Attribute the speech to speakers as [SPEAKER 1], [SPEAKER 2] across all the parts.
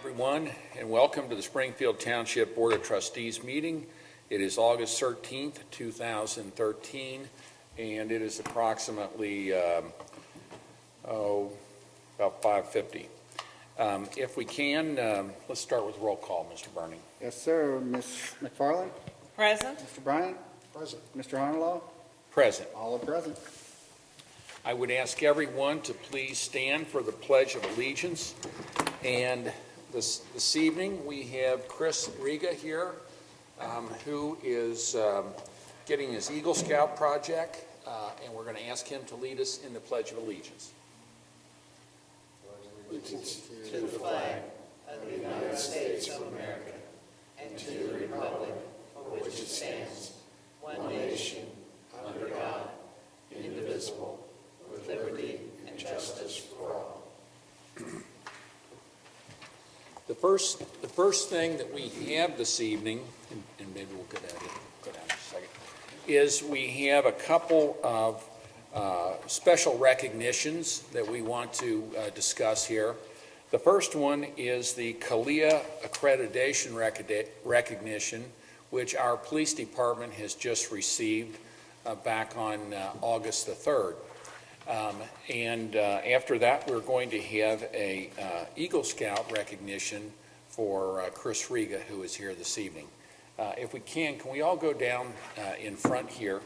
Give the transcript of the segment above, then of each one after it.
[SPEAKER 1] everyone, and welcome to the Springfield Township Board of Trustees meeting. It is August 13th, 2013, and it is approximately about 5:50. If we can, let's start with roll call, Mr. Burning.
[SPEAKER 2] Yes, sir. Ms. McFarland?
[SPEAKER 3] Present.
[SPEAKER 2] Mr. Bryant? Present. Mr. Honolaw?
[SPEAKER 1] Present.
[SPEAKER 2] All are present.
[SPEAKER 1] I would ask everyone to please stand for the Pledge of Allegiance. And this evening we have Chris Rega here, who is getting his Eagle Scout project, and we're going to ask him to lead us in the Pledge of Allegiance.
[SPEAKER 4] Allegiance to the flag of the United States of America and to the republic for which it stands, one nation, under God, indivisible, with liberty and justice for all.
[SPEAKER 1] The first thing that we have this evening, and maybe we'll go down in a second, is we have a couple of special recognitions that we want to discuss here. The first one is the Kalia Accreditation recognition, which our police department has just received back on August the 3rd. And after that, we're going to have a Eagle Scout recognition for Chris Rega, who is here this evening. If we can we all go down in front here?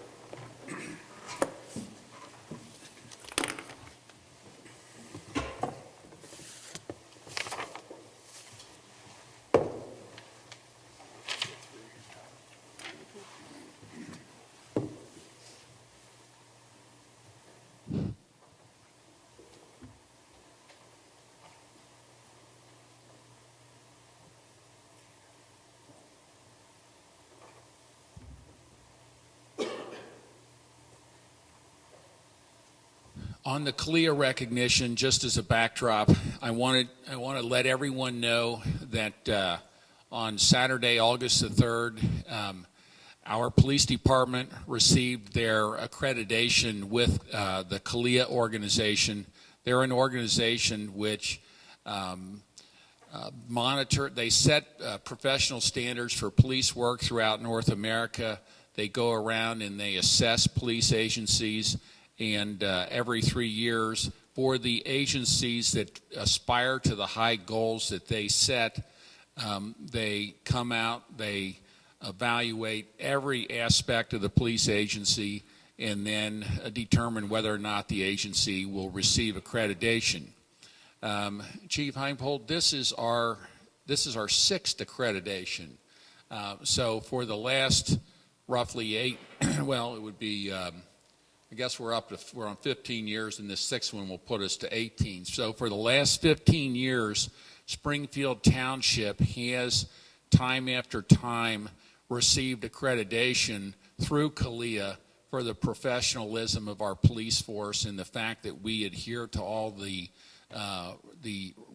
[SPEAKER 1] On the Kalia recognition, just as a backdrop, I want to let everyone know that on Saturday, August the 3rd, our police department received their accreditation with the Kalia organization. They're an organization which they set professional standards for police work throughout North America. They go around and they assess police agencies. And every 3 years, for the agencies that aspire to the high goals that they set, they come out, they evaluate every aspect of the police agency, and then determine whether or not the agency will receive accreditation. Chief Heimpold, this is our sixth accreditation. So for the last roughly 8, well, it would be. I guess we're on 15 years, and this sixth one will put us to 18. So for the last 15 years, Springfield Township has time after time received accreditation through Kalia for the professionalism of our police force and the fact that we adhere to all the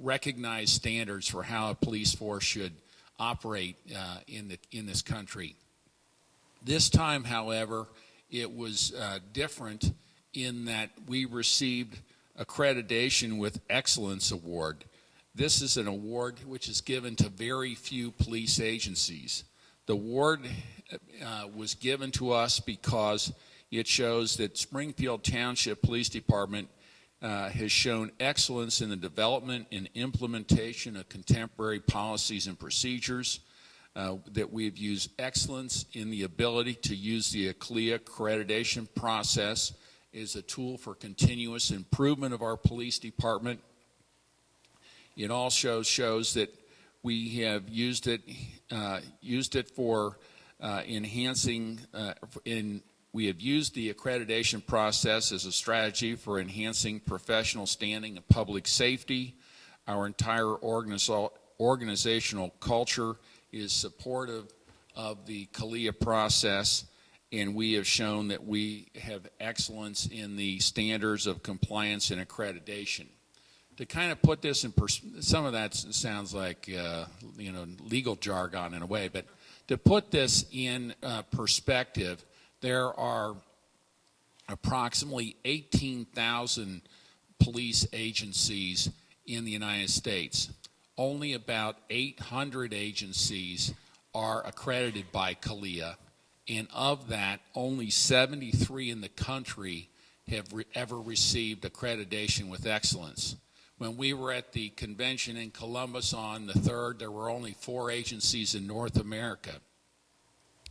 [SPEAKER 1] recognized standards for how a police force should operate in this country. This time, however, it was different in that we received accreditation with Excellence Award. This is an award which is given to very few police agencies. The award was given to us because it shows that Springfield Township Police Department has shown excellence in the development and implementation of contemporary policies and procedures, that we've used excellence in the ability to use the Kalia accreditation process as a tool for continuous improvement of our police department. It also shows that we have used it for enhancing. We have used the accreditation process as a strategy for enhancing professional standing and public safety. Our entire organizational culture is supportive of the Kalia process, and we have shown that we have excellence in the standards of compliance and accreditation. To kind of put this in some of that sounds like legal jargon in a way, but to put this in perspective, there are approximately 18,000 police agencies in the United States. only about 800 agencies are accredited by Kalia, and of that, only 73 in the country have ever received accreditation with excellence. When we were at the convention in Columbus on the 3rd, there were only 4 agencies in North America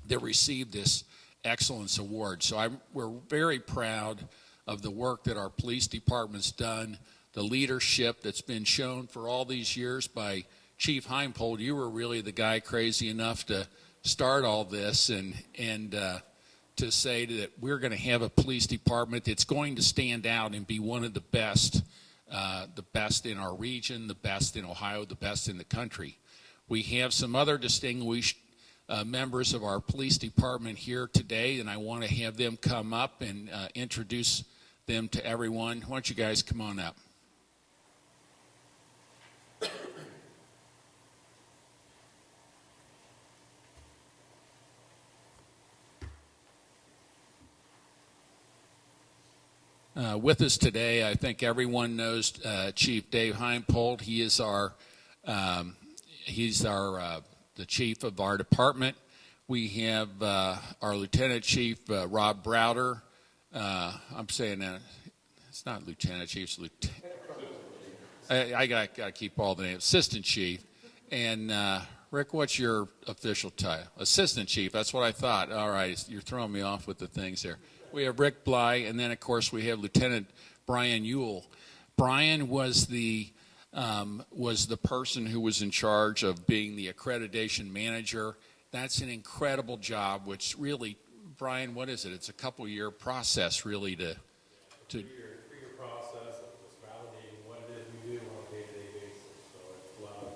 [SPEAKER 1] that received this excellence award. So we're very proud of the work that our police department's done, the leadership that's been shown for all these years by Chief Heimpold. You were really the guy crazy enough to start all this and to say that we're going to have a police department that's going to stand out and be one of the best in our region, the best in Ohio, the best in the country. We have some other distinguished members of our police department here today, and I want to have them come up and introduce them to everyone. Why don't you guys come on up? With us today, I think everyone knows Chief Dave Heimpold. He is the chief of our department. We have our Lieutenant Chief Rob Browder. I'm saying that it's not Lieutenant Chief, it's Lieutenant. I got to keep all the names. Assistant Chief. And Rick, what's your official title? Assistant Chief. That's what I thought. All right, you're throwing me off with the things there. We have Rick Bly, and then, of course, we have Lieutenant Brian Ewell. Brian was the person who was in charge of being the accreditation manager. That's an incredible job, which really, Brian, what is it? It's a couple-year process, really, to
[SPEAKER 3] Three-year process of just validating what it is we do on a day-to-day basis. So it's a lot of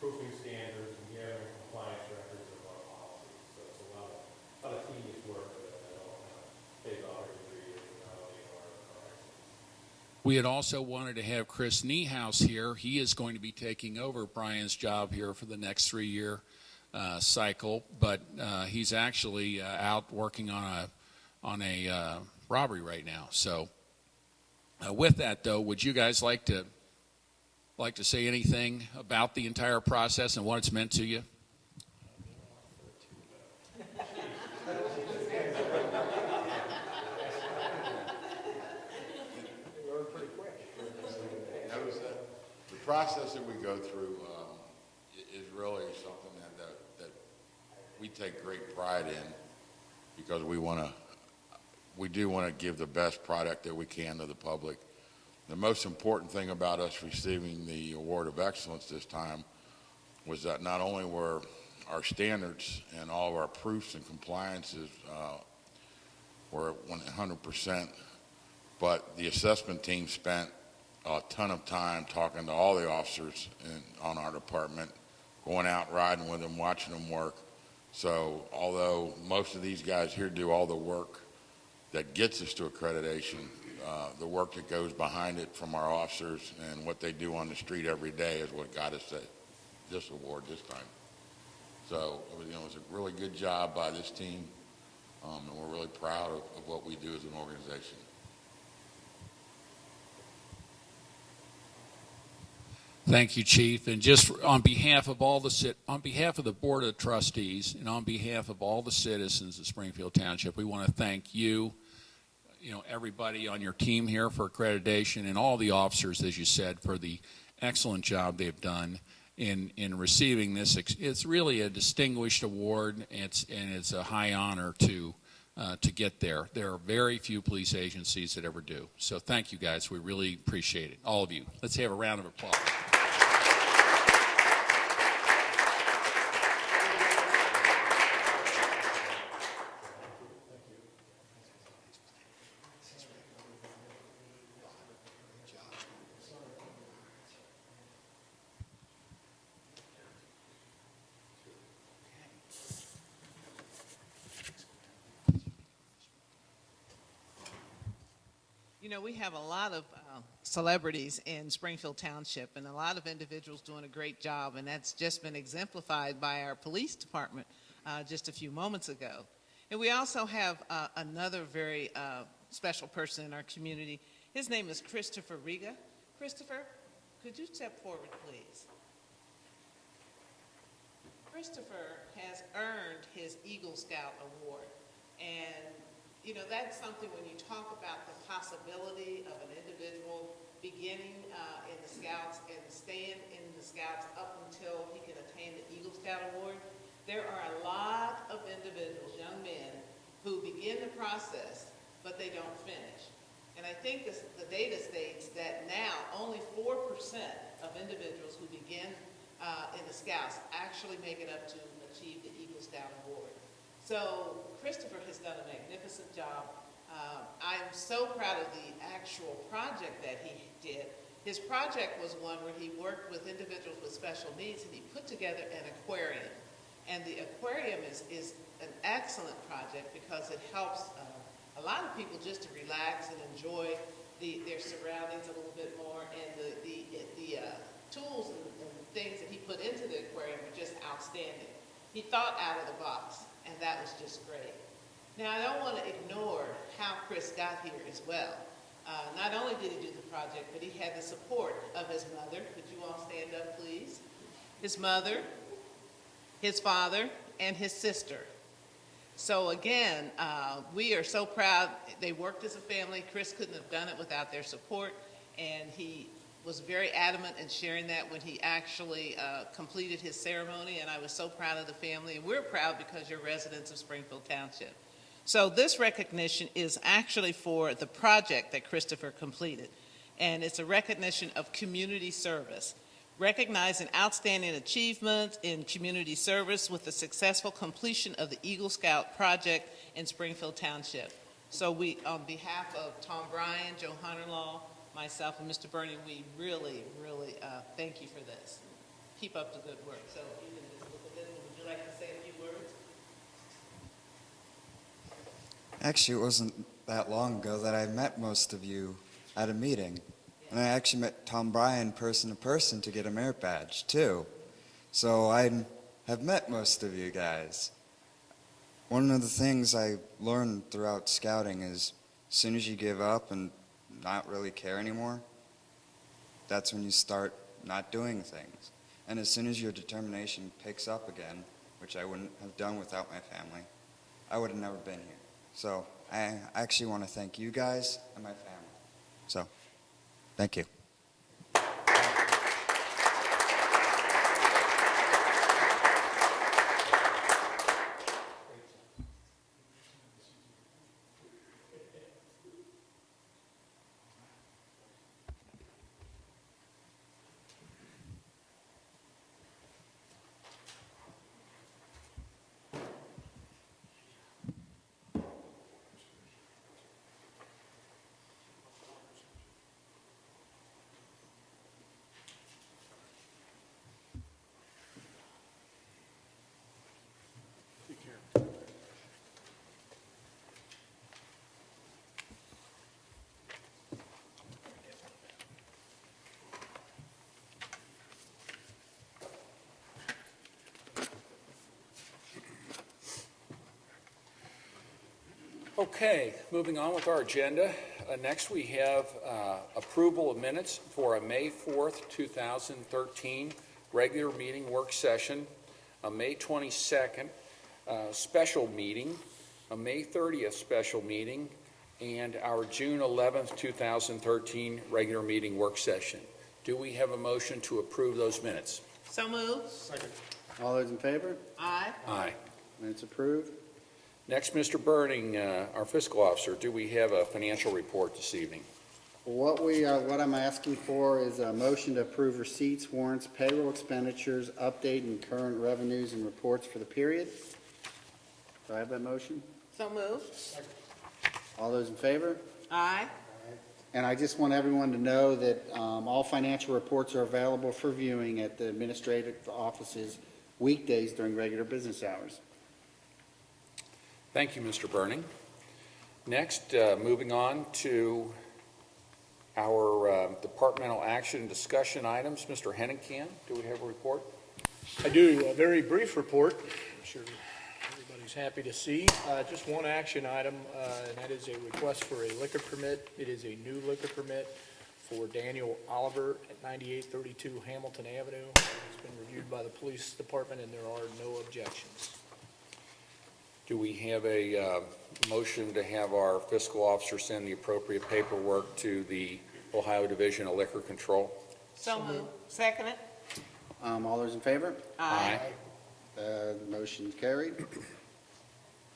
[SPEAKER 3] proofing standards and gathering compliance records of our policies. So it's a lot of tedious work that all kind of pays off every 3 years and validating our excellence.
[SPEAKER 1] We had also wanted to have Chris Niehaus here. He is going to be taking over Brian's job here for the next 3-year cycle, but he's actually out working on a robbery right now. So with that, though, would you guys like to say anything about the entire process and what it's meant to you?
[SPEAKER 5] The process that we go through is really something that we take great pride in, because we do want to give the best product that we can to the public. The most important thing about us receiving the Award of Excellence this time was that not only were our standards and all of our proofs and compliances were 100%, but the assessment team spent a ton of time talking to all the officers on our department, going out, riding with them, watching them work. So although most of these guys here do all the work that gets us to accreditation, the work that goes behind it from our officers and what they do on the street every day is what got us this award this time. So it was a really good job by this team, and we're really proud of what we do as an organization.
[SPEAKER 1] Thank you, Chief. And just on behalf of on behalf of the Board of Trustees and on behalf of all the citizens of Springfield Township, we want to thank you, everybody on your team here for accreditation, and all the officers, as you said, for the excellent job they've done in receiving this. It's really a distinguished award, and it's a high honor to get there. There are very few police agencies that ever do. So thank you, guys. We really appreciate it, all of you. Let's have a round of applause.
[SPEAKER 6] We have a lot of celebrities in Springfield Township and a lot of individuals doing a great job, and that's just been exemplified by our police department just a few moments ago. And we also have another very special person in our community. His name is Christopher Rega. Christopher, could you step forward, please? Christopher has earned his Eagle Scout Award. And, you know, that's something when you talk about the possibility of an individual beginning in the Scouts and staying in the Scouts up until he can attain the Eagle Scout Award. There are a lot of individuals, young men, who begin the process, but they don't finish. And I think the data states that now only 4% of individuals who begin in the Scouts actually make it up to achieve the Eagle Scout Award. So Christopher has done a magnificent job. I'm so proud of the actual project that he did. His project was one where he worked with individuals with special needs, and he put together an aquarium. And the aquarium is an excellent project because it helps a lot of people just to relax and enjoy their surroundings a little bit more. And the tools and things that he put into the aquarium were just outstanding. He thought out of the box, and that was just great. Now, I don't want to ignore how Chris got here as well. Not only did he do the project, but he had the support of his mother. Could you all stand up, please? His mother, his father, and his sister. So again, we are so proud. They worked as a family. Chris couldn't have done it without their support, and he was very adamant in sharing that when he actually completed his ceremony, and I was so proud of the family, and we're proud because you're residents of Springfield Township. So this recognition is actually for the project that Christopher completed, and it's a recognition of community service, recognizing outstanding achievements in community service with the successful completion of the Eagle Scout project in Springfield Township. So we, on behalf of Tom Bryan, Joe Hunterlaw, myself, and Mr. Bernie, we really, really thank you for this. Keep up the good work. So you can just look at this. Would you like to say a few words?
[SPEAKER 7] Actually, it wasn't that long ago that I met most of you at a meeting. And I actually met Tom Bryan person to person to get a merit badge, too. So I have met most of you guys. One of the things I learned throughout scouting is as soon as you give up and not really care anymore, that's when you start not doing things. And as soon as your determination picks up again, which I wouldn't have done without my family, I would have never been here. So I actually want to thank you guys and my family. So, thank you.
[SPEAKER 8] Okay, moving on with our agenda. Next, we have approval of minutes for a May 4th, 2013 regular meeting work session, a May 22nd special meeting, a May 30th special meeting, and our June 11th, 2013 regular meeting work session. Do we have a motion to approve those minutes?
[SPEAKER 6] So moved.
[SPEAKER 2] All those in favor?
[SPEAKER 6] Aye.
[SPEAKER 8] Aye.
[SPEAKER 2] Minutes approved.
[SPEAKER 8] Next, Mr. Burning, our fiscal officer, do we have a financial report this evening?
[SPEAKER 2] What I'm asking for is a motion to approve receipts, warrants, payroll expenditures, update and current revenues and reports for the period. Do I have that motion?
[SPEAKER 6] So moved.
[SPEAKER 2] All those in favor?
[SPEAKER 6] Aye.
[SPEAKER 2] And I just want everyone to know that all financial reports are available for viewing at the administrative offices weekdays during regular business hours.
[SPEAKER 8] Thank you, Mr. Burning. Next, moving on to our departmental action and discussion items. Mr. Hennigan, do we have a report?
[SPEAKER 9] I do, a very brief report. I'm sure everybody's happy to see. Just one action item, and that is a request for a liquor permit. It is a new liquor permit for Daniel Oliver at 9832 Hamilton Avenue. It's been reviewed by the police department, and there are no objections.
[SPEAKER 8] Do we have a motion to have our fiscal officer send the appropriate paperwork to the Ohio Division of Liquor Control?
[SPEAKER 6] So moved. Second it?
[SPEAKER 2] All those in favor?
[SPEAKER 8] Aye.
[SPEAKER 2] The motion is carried.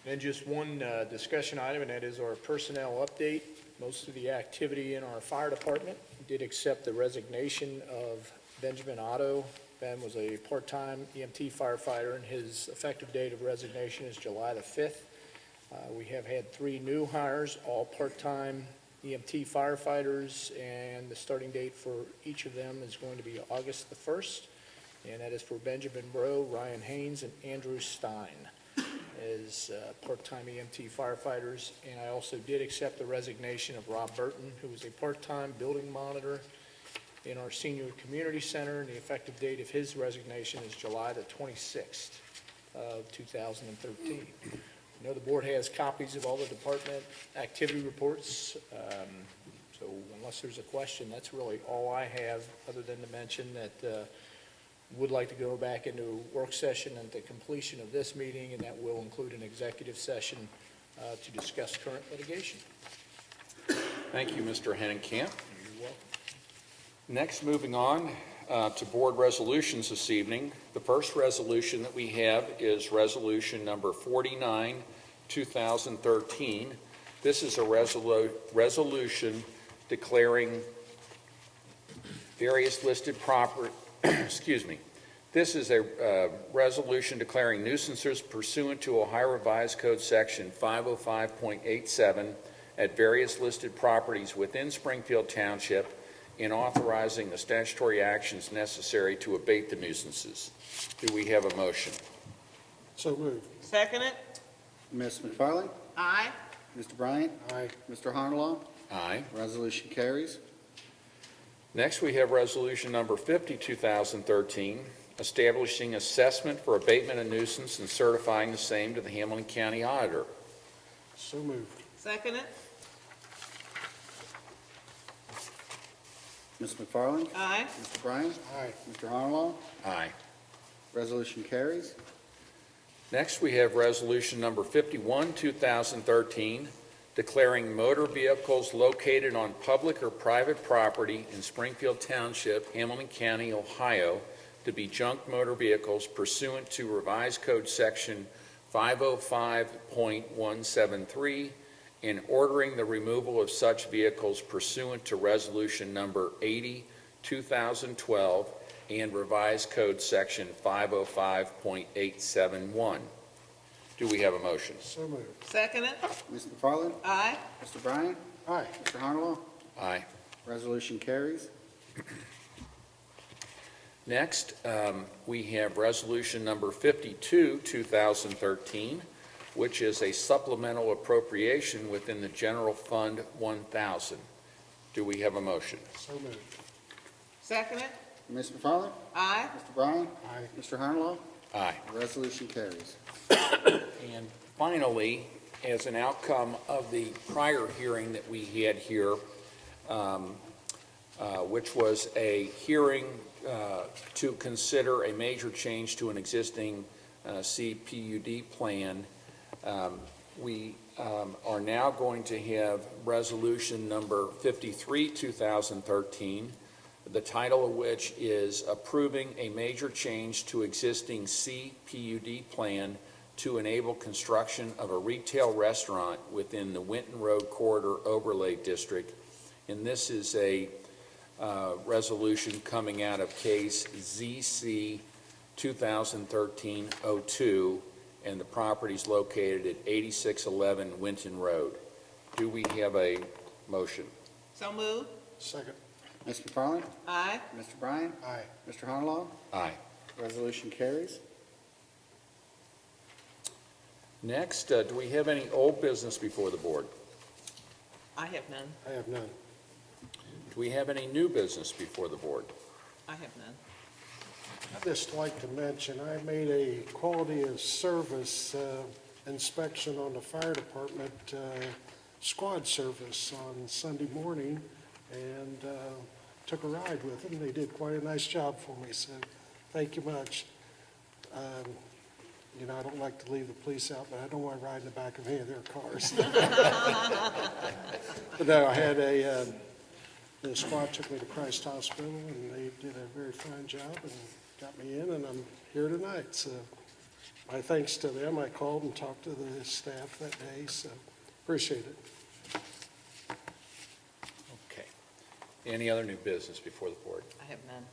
[SPEAKER 9] Then just one discussion item, and that is our personnel update. Most of the activity in our fire department did accept the resignation of Benjamin Otto. Ben was a part-time EMT firefighter, and his effective date of resignation is July the 5th. We have had 3 new hires, all part-time EMT firefighters, and the starting date for each of them is going to be August the 1st, and that is for Benjamin Bro, Ryan Haynes, and Andrew Stein as part-time EMT firefighters. And I also did accept the resignation of Rob Burton, who was a part-time building monitor in our senior community center, and the effective date of his resignation is July the 26th of 2013. I know the board has copies of all the department activity reports, so unless there's a question, that's really all I have, other than to mention that would like to go back into work session at the completion of this meeting, and that will include an executive session to discuss current litigation.
[SPEAKER 8] Thank you, Mr. Hennenkamp.
[SPEAKER 9] You're welcome.
[SPEAKER 8] Next, moving on to board resolutions this evening. The first resolution that we have is resolution number 49, 2013. This is a resolution declaring various listed property, excuse me. This is a resolution declaring nuisances pursuant to Ohio Revised Code Section 505.87 at various listed properties within Springfield Township, in authorizing the statutory actions necessary to abate the nuisances. Do we have a motion?
[SPEAKER 9] So moved.
[SPEAKER 6] Second it?
[SPEAKER 2] Ms. McFarland?
[SPEAKER 6] Aye.
[SPEAKER 2] Mr. Bryant?
[SPEAKER 9] Aye.
[SPEAKER 2] Mr. Honalaw?
[SPEAKER 8] Aye.
[SPEAKER 2] Resolution carries.
[SPEAKER 8] Next, we have resolution number 50, 2013, establishing assessment for abatement of nuisance and certifying the same to the Hamilton County Auditor.
[SPEAKER 9] So moved.
[SPEAKER 6] Second it?
[SPEAKER 2] Ms. McFarland?
[SPEAKER 6] Aye.
[SPEAKER 2] Mr. Bryant?
[SPEAKER 9] Aye.
[SPEAKER 2] Mr. Honalaw?
[SPEAKER 8] Aye.
[SPEAKER 2] Resolution carries.
[SPEAKER 8] Next, we have resolution number 51, 2013, declaring motor vehicles located on public or private property in Springfield Township, Hamilton County, Ohio, to be junk motor vehicles pursuant to Revised Code Section 505.173, and ordering the removal of such vehicles pursuant to Resolution Number 80, 2012, and Revised Code Section 505.871. Do we have a motion?
[SPEAKER 9] So moved.
[SPEAKER 6] Second it?
[SPEAKER 2] Ms. McFarland?
[SPEAKER 6] Aye.
[SPEAKER 2] Mr. Bryant?
[SPEAKER 9] Aye.
[SPEAKER 2] Mr. Honalaw?
[SPEAKER 8] Aye.
[SPEAKER 2] Resolution carries.
[SPEAKER 8] Next, we have Resolution Number 52, 2013, which is a supplemental appropriation within the General Fund 1000. Do we have a motion?
[SPEAKER 9] So moved.
[SPEAKER 6] Second it?
[SPEAKER 2] Ms. McFarland?
[SPEAKER 6] Aye.
[SPEAKER 2] Mr. Bryant?
[SPEAKER 9] Aye.
[SPEAKER 2] Mr. Honalaw?
[SPEAKER 8] Aye.
[SPEAKER 2] Resolution carries.
[SPEAKER 8] And finally, as an outcome of the prior hearing that we had here, which was a hearing to consider a major change to an existing CPUD plan, we are now going to have resolution number 53, 2013, the title of which is approving a major change to existing CPUD plan to enable construction of a retail restaurant within the Winton Road Corridor Overlay District. And this is a resolution coming out of case ZC 2013-02, and the property is located at 8611 Winton Road. Do we have a motion?
[SPEAKER 6] So moved.
[SPEAKER 9] Second.
[SPEAKER 2] Ms. McFarland?
[SPEAKER 6] Aye.
[SPEAKER 2] Mr. Bryant?
[SPEAKER 9] Aye.
[SPEAKER 2] Mr. Honalaw?
[SPEAKER 8] Aye.
[SPEAKER 2] Resolution carries.
[SPEAKER 8] Next, do we have any old business before the board?
[SPEAKER 6] I have none.
[SPEAKER 9] I have none.
[SPEAKER 8] Do we have any new business before the board?
[SPEAKER 6] I have none.
[SPEAKER 10] I'd just like to mention, I made a quality of service inspection on the fire department squad service on Sunday morning, and took a ride with them. They did quite a nice job for me, so thank you much. You know, I don't like to leave the police out, but I don't want to ride in the back of any of their cars. But no, I had the squad took me to Christ Hospital, and they did a very fine job and got me in, and I'm here tonight. So my thanks to them. I called and talked to the staff that day, so appreciate it.
[SPEAKER 8] Okay. Any other new business before the board?
[SPEAKER 6] I have none.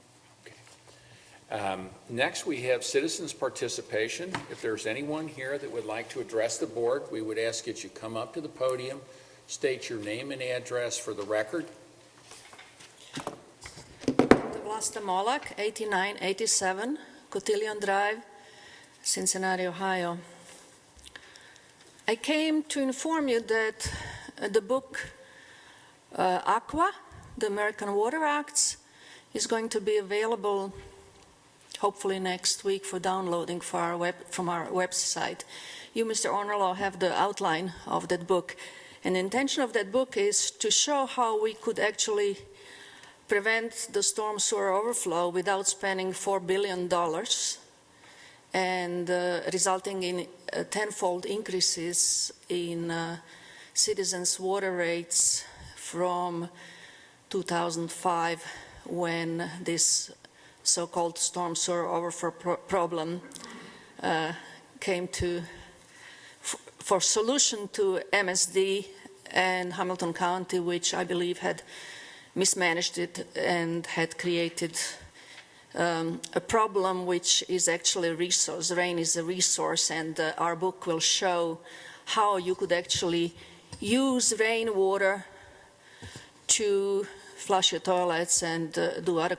[SPEAKER 8] Next, we have citizens' participation. If there's anyone here that would like to address the board, we would ask that you come up to the podium, state your name and address for the record.
[SPEAKER 11] Vlasta Molak, 8987 Cotillion Drive, Cincinnati, Ohio. I came to inform you that the book Aqua, the American Water Acts, is going to be available hopefully next week for downloading from our website. You, Mr. Ornello, have the outline of that book. And the intention of that book is to show how we could actually prevent the storm sewer overflow without spending $4 billion and resulting in tenfold increases in citizens' water rates from 2005, when this so-called storm sewer overflow problem came to for solution to MSD and Hamilton County, which I believe had mismanaged it and had created a problem which is actually a resource. Rain is a resource, and our book will show how you could actually use rainwater to flush your toilets and do other.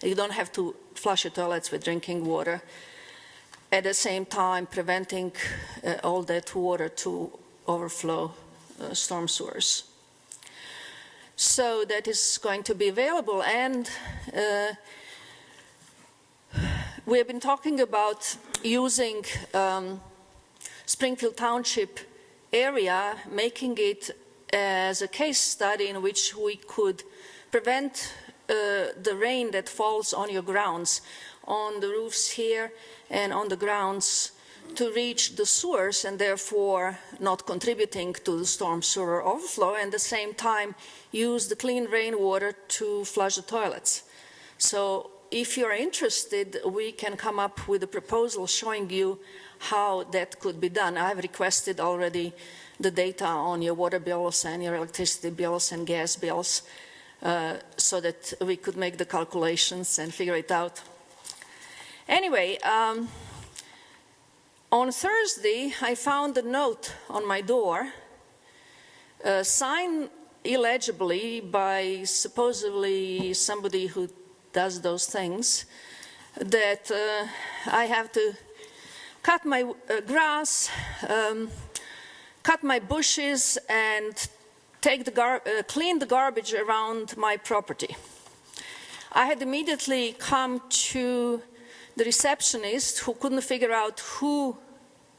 [SPEAKER 11] You don't have to flush your toilets with drinking water. At the same time, preventing all that water to overflow storm sewers. So that is going to be available, and we have been talking about using Springfield Township area, making it as a case study in which we could prevent the rain that falls on your grounds, on the roofs here and on the grounds, to reach the sewers and therefore not contributing to the storm sewer overflow, and at the same time use the clean rainwater to flush the toilets. So if you're interested, we can come up with a proposal showing you how that could be done. I've requested already the data on your water bills and your electricity bills and gas bills, so that we could make the calculations and figure it out. Anyway, on Thursday, I found a note on my door, signed illegibly by supposedly somebody who does those things, that I have to cut my grass, cut my bushes, and clean the garbage around my property. I had immediately come to the receptionist, who couldn't figure out who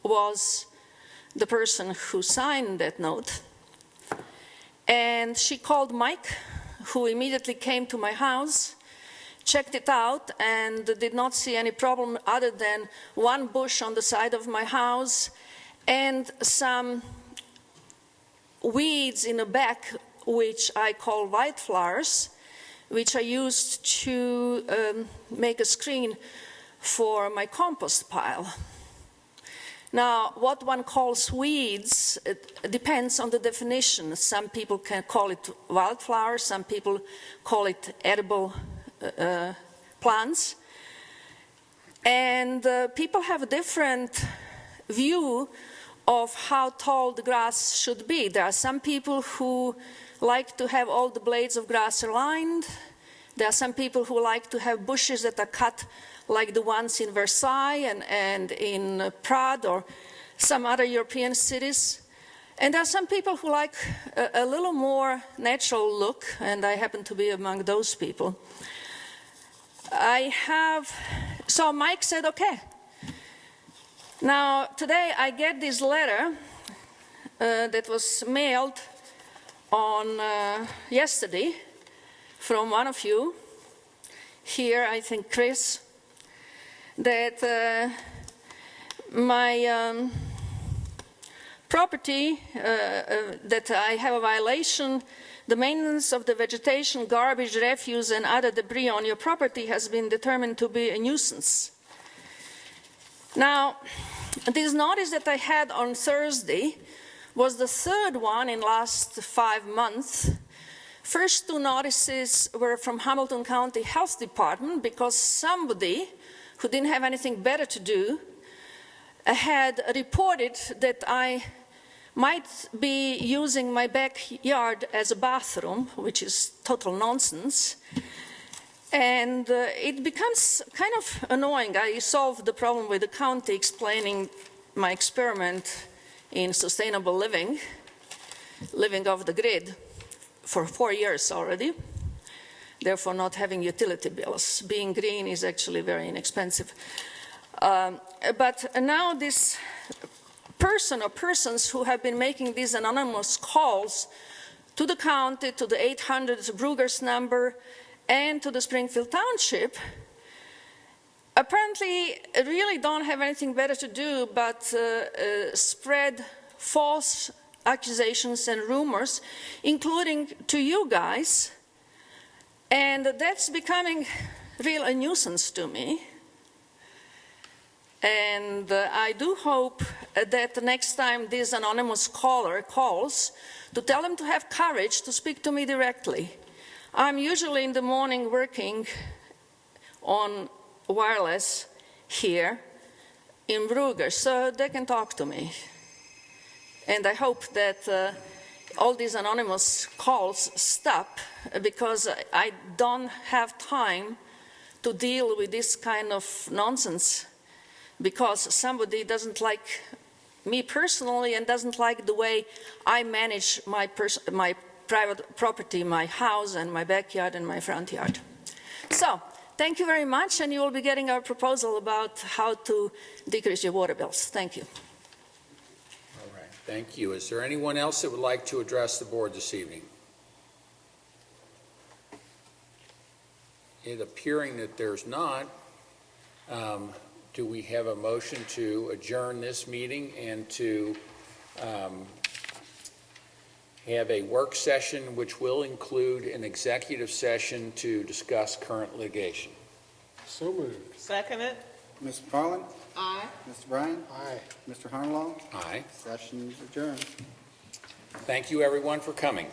[SPEAKER 11] was the person who signed that note. And she called Mike, who immediately came to my house, checked it out, and did not see any problem other than one bush on the side of my house and some weeds in the back, which I call wildflowers, which I used to make a screen for my compost pile. Now, what one calls weeds, it depends on the definition. Some people can call it wildflowers, some people call it edible plants. And people have a different view of how tall the grass should be. There are some people who like to have all the blades of grass aligned. There are some people who like to have bushes that are cut like the ones in Versailles and in Prague or some other European cities. And there are some people who like a little more natural look, and I happen to be among those people. So Mike said, okay. Now, today I get this letter that was mailed on yesterday from one of you here, I think Chris, that my property, that I have a violation, the maintenance of the vegetation, garbage, refuse, and other debris on your property has been determined to be a nuisance. Now, this notice that I had on Thursday was the third one in last 5 months. First two notices were from Hamilton County Health Department because somebody who didn't have anything better to do had reported that I might be using my backyard as a bathroom, which is total nonsense. And it becomes kind of annoying. I solved the problem with the county explaining my experiment in sustainable living off the grid for 4 years already, therefore not having utility bills. Being green is actually very inexpensive. But now this person or persons who have been making these anonymous calls to the county, to the 800 Brugger's number, and to the Springfield Township, apparently really don't have anything better to do but spread false accusations and rumors, including to you guys, and that's becoming real a nuisance to me. And I do hope that the next time this anonymous caller calls, to tell them to have courage to speak to me directly. I'm usually in the morning working on wireless here in Brugger, so they can talk to me. And I hope that all these anonymous calls stop, because I don't have time to deal with this kind of nonsense, because somebody doesn't like me personally and doesn't like the way I manage my private property, my house and my backyard and my front yard. So, thank you very much, and you will be getting our proposal about how to decrease your water bills. Thank you.
[SPEAKER 8] All right, thank you. Is there anyone else that would like to address the board this evening? It appearing that there's not, do we have a motion to adjourn this meeting and to have a work session which will include an executive session to discuss current litigation?
[SPEAKER 10] So moved.
[SPEAKER 6] Second it?
[SPEAKER 2] Mr. McFarland?
[SPEAKER 6] Aye.
[SPEAKER 2] Mr. Bryan?
[SPEAKER 10] Aye.
[SPEAKER 2] Mr. Harnwell?
[SPEAKER 8] Aye.
[SPEAKER 2] Session is adjourned.
[SPEAKER 8] Thank you, everyone, for coming.